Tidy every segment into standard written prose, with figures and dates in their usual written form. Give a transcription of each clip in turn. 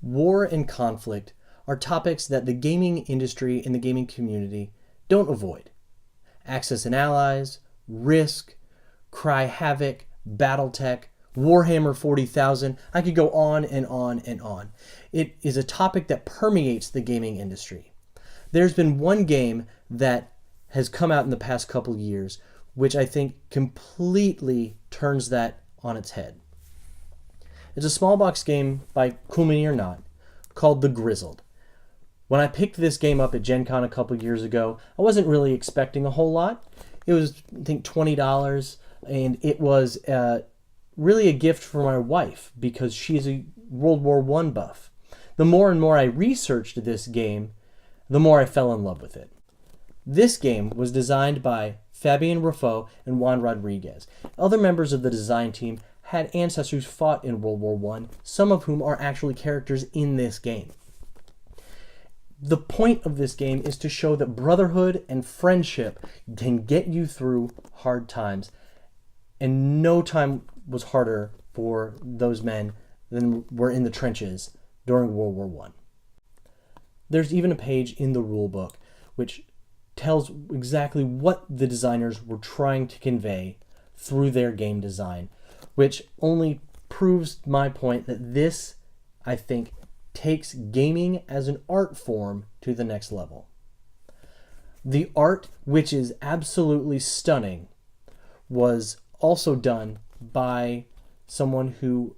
War and conflict are topics that the gaming industry and the gaming community don't avoid. Axis and Allies, Risk, Cry Havoc, Battletech, Warhammer 40,000, I could go on and on and on. It is a topic that permeates the gaming industry. There's been one game that has come out in the past couple years which I think completely turns that on its head. It's a small box game by Cool Mini or Not called The Grizzled. When I picked this game up at Gen Con a couple years ago, I wasn't really expecting a whole lot. It was, I think, $20, and it was really a gift for my wife because she's a World War I buff. The more and more I researched this game, the more I fell in love with it. This game was designed by Fabien Raffaud and Juan Rodriguez. Other members of the design team had ancestors who fought in World War I, some of whom are actually characters in this game. The point of this game is to show that brotherhood and friendship can get you through hard times, and no time was harder for those men than were in the trenches during World War I. There's even a page in the rulebook which tells exactly what the designers were trying to convey through their game design, which only proves my point that this, I think, takes gaming as an art form to the next level. The art, which is absolutely stunning, was also done by someone who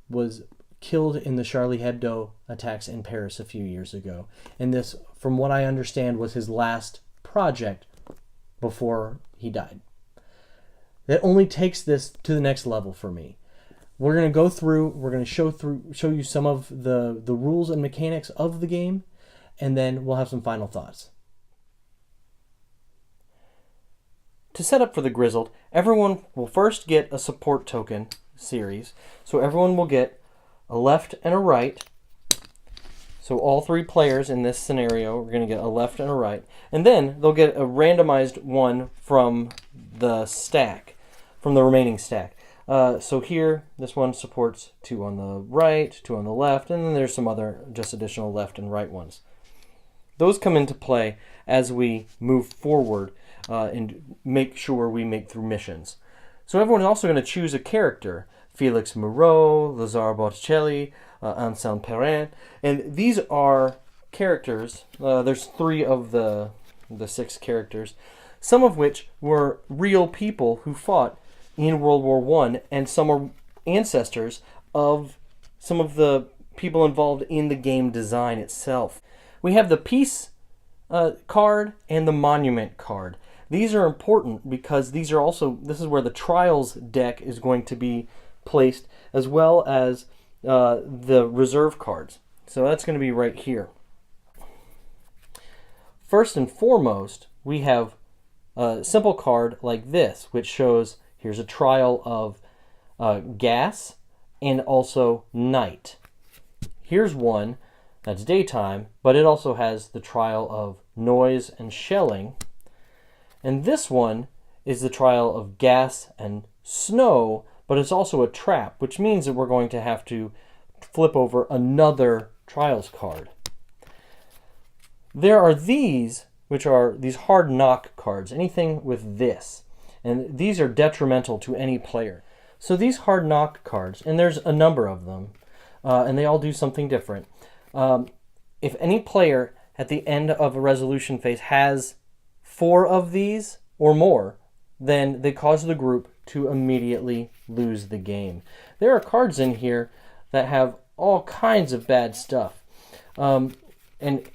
was killed in the Charlie Hebdo attacks in Paris a few years ago. And this, from what I understand, was his last project before he died. That only takes this to the next level for me. We're going to go through, we're going to show you some of the rules and mechanics of the game, and then we'll have some final thoughts. To set up for the Grizzled, everyone will first get a support token series. So everyone will get a left and a right. So all three players in this scenario are going to get a left and a right. And then they'll get a randomized one from the stack, from the remaining stack. So here, this one supports 2 on the right, 2 on the left, and then there's some other just additional left and right ones. Those come into play as we move forward and make sure we make through missions. So everyone's also going to choose a character. Felix Moreau, Lazare Botticelli, Anselme Perrin, and these are characters. There's 3 of the 6 characters, some of which were real people who fought in World War I, and some are ancestors of some of the people involved in the game design itself. We have the peace card and the monument card. These are important because these are also, this is where the trials deck is going to be placed, as well as the reserve cards. So that's going to be right here. First and foremost, we have a simple card like this, which shows here's a trial of gas and also night. Here's one that's daytime, but it also has the trial of noise and shelling. And this one is the trial of gas and snow, but it's also a trap, which means that we're going to have to flip over another trials card. There are these, which are these hard knock cards, anything with this. And these are detrimental to any player. So these hard knock cards, and there's a number of them, and they all do something different. If any player at the end of a resolution phase has 4 of these or more, then they cause the group to immediately lose the game. There are cards in here that have all kinds of bad stuff. And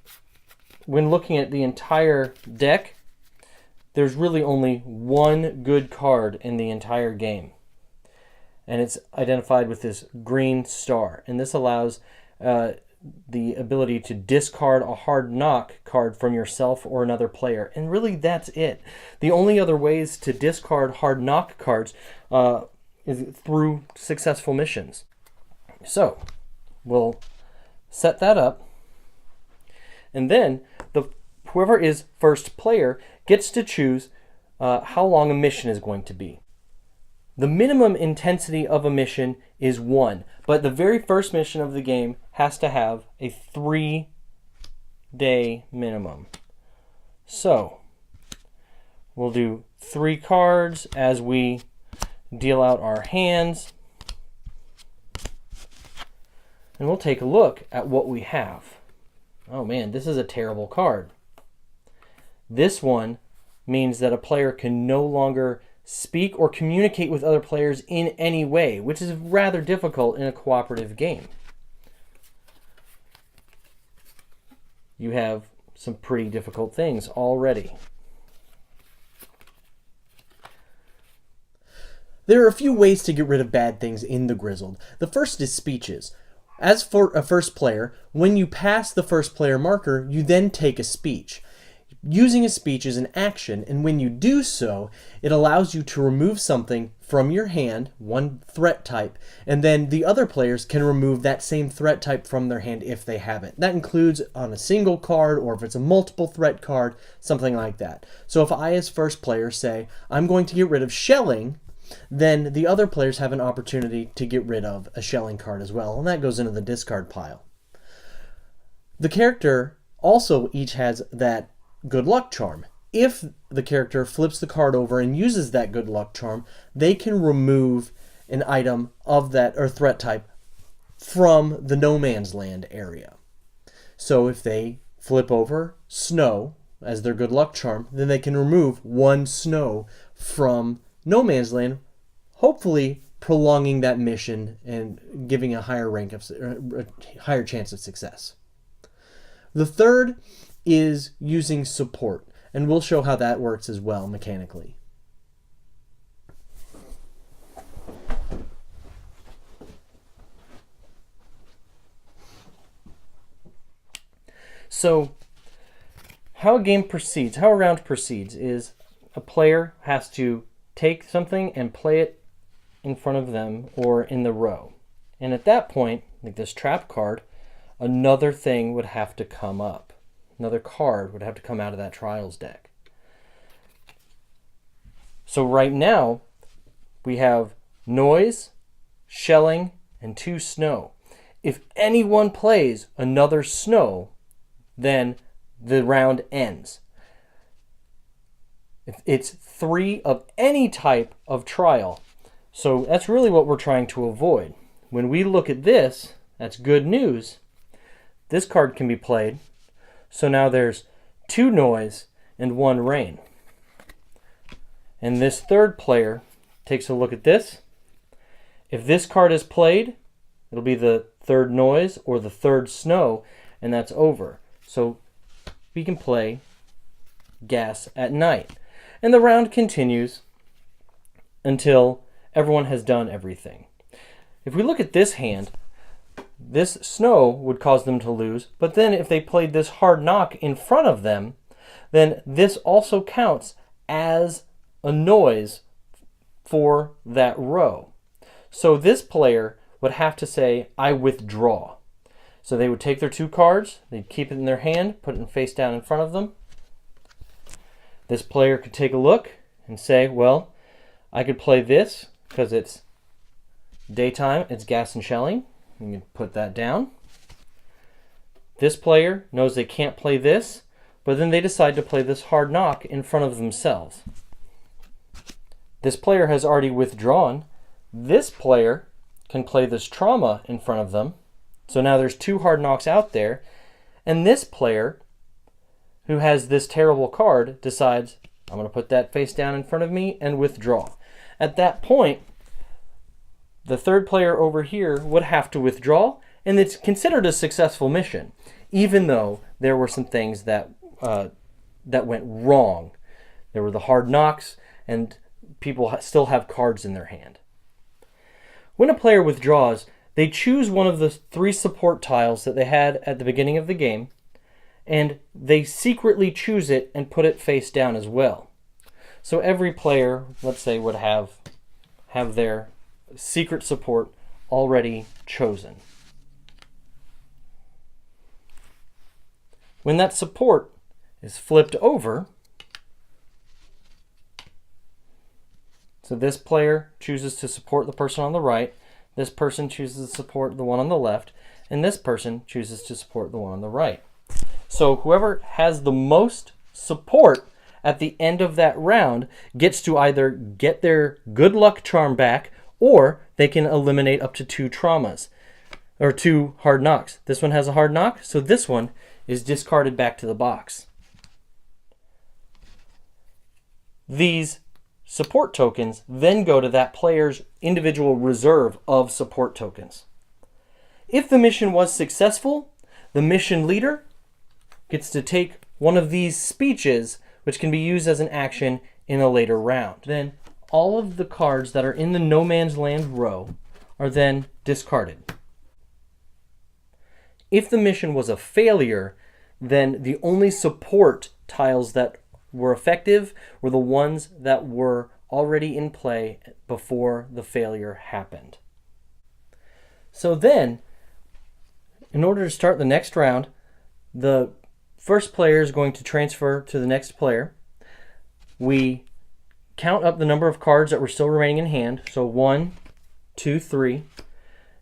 when looking at the entire deck, there's really only one good card in the entire game. And it's identified with this green star. And this allows the ability to discard a hard knock card from yourself or another player. And really, that's it. The only other ways to discard hard knock cards is through successful missions. So, we'll set that up. And then, whoever is first player gets to choose how long a mission is going to be. The minimum intensity of a mission is 1, but the very first mission of the game has to have a 3-day minimum. So we'll do 3 cards as we deal out our hands. And we'll take a look at what we have. Oh man, this is a terrible card. This one means that a player can no longer speak or communicate with other players in any way, which is rather difficult in a cooperative game. You have some pretty difficult things already. There are a few ways to get rid of bad things in the Grizzled. The first is speeches. As for a first player, when you pass the first player marker, you then take a speech. Using a speech is an action, and when you do so, it allows you to remove something from your hand, one threat type, and then the other players can remove that same threat type from their hand if they have it. That includes on a single card, or if it's a multiple threat card, something like that. So if I, as first player, say, I'm going to get rid of shelling, then the other players have an opportunity to get rid of a shelling card as well, and that goes into the discard pile. The character also each has that good luck charm. If the character flips the card over and uses that good luck charm, they can remove an item of that or threat type from the no man's land area. So if they flip over snow as their good luck charm, then they can remove 1 snow from no man's land, hopefully prolonging that mission and giving a higher rank of a higher chance of success. The third is using support, and we'll show how that works as well mechanically. So how a game proceeds, how a round proceeds, is a player has to take something and play it in front of them or in the row. And at that point, like this trap card, another thing would have to come up. Another card would have to come out of that trials deck. So right now, we have noise, shelling, and 2 snow. If anyone plays another snow, then the round ends. It's 3 of any type of trial. So that's really what we're trying to avoid. When we look at this, that's good news. This card can be played. So now there's 2 noise and 1 rain. And this third player takes a look at this. If this card is played, it'll be the 3rd noise or the 3rd snow, and that's over. So we can play gas at night. And the round continues until everyone has done everything. If we look at this hand, this snow would cause them to lose, but then if they played this hard knock in front of them, then this also counts as a noise for that row. So this player would have to say, I withdraw. So they would take their 2 cards, they'd keep it in their hand, put it face down in front of them. This player could take a look and say, well, I could play this because it's daytime, it's gas and shelling. You can put that down. This player knows they can't play this, but then they decide to play this hard knock in front of themselves. This player has already withdrawn. This player can play this trauma in front of them. So now there's 2 hard knocks out there. And this player, who has this terrible card, decides, I'm going to put that face down in front of me and withdraw. At that point, the third player over here would have to withdraw, and it's considered a successful mission, even though there were some things that went wrong. There were the hard knocks, and people still have cards in their hand. When a player withdraws, they choose one of the 3 support tiles that they had at the beginning of the game, and they secretly choose it and put it face down as well. So every player, let's say, would have their secret support already chosen. When that support is flipped over, So this player chooses to support the person on the right, this person chooses to support the one on the left, and this person chooses to support the one on the right. So whoever has the most support at the end of that round gets to either get their good luck charm back, or they can eliminate up to 2 traumas, or 2 hard knocks. This one has a hard knock, so this one is discarded back to the box. These support tokens then go to that player's individual reserve of support tokens. If the mission was successful, the mission leader gets to take one of these speeches, which can be used as an action in a later round. Then all of the cards that are in the no man's land row are then discarded. If the mission was a failure, then the only support tiles that were effective were the ones that were already in play before the failure happened. So then, in order to start the next round, the first player is going to transfer to the next player. We count up the number of cards that were still remaining in hand. So 1, 2, 3.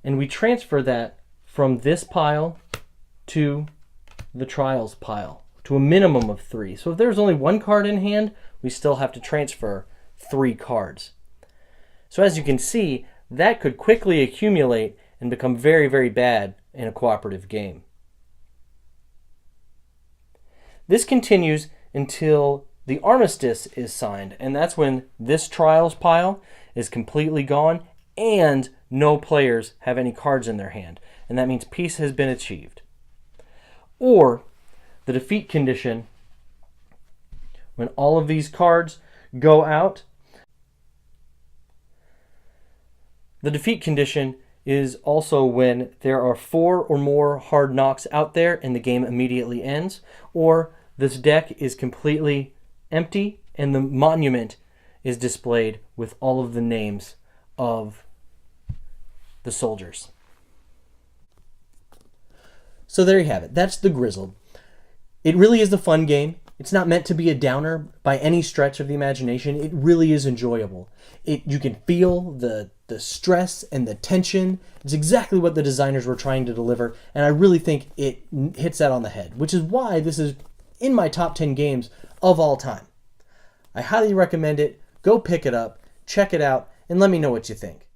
And we transfer that from this pile to the trials pile to a minimum of 3. So if there's only 1 card in hand, we still have to transfer 3 cards. So as you can see, that could quickly accumulate and become very, very bad in a cooperative game. This continues until the armistice is signed, and that's when this trials pile is completely gone and no players have any cards in their hand, and that means peace has been achieved. Or the defeat condition, when all of these cards go out. The defeat condition is also when there are 4 or more hard knocks out there and the game immediately ends, or this deck is completely empty and the monument is displayed with all of the names of the soldiers. So there you have it. That's the Grizzled. It really is a fun game. It's not meant to be a downer by any stretch of the imagination. It really is enjoyable. You can feel the stress and the tension. It's exactly what the designers were trying to deliver, and I really think it hits that on the head, which is why this is in my top 10 games of all time. I highly recommend it. Go pick it up, check it out, and let me know what you think.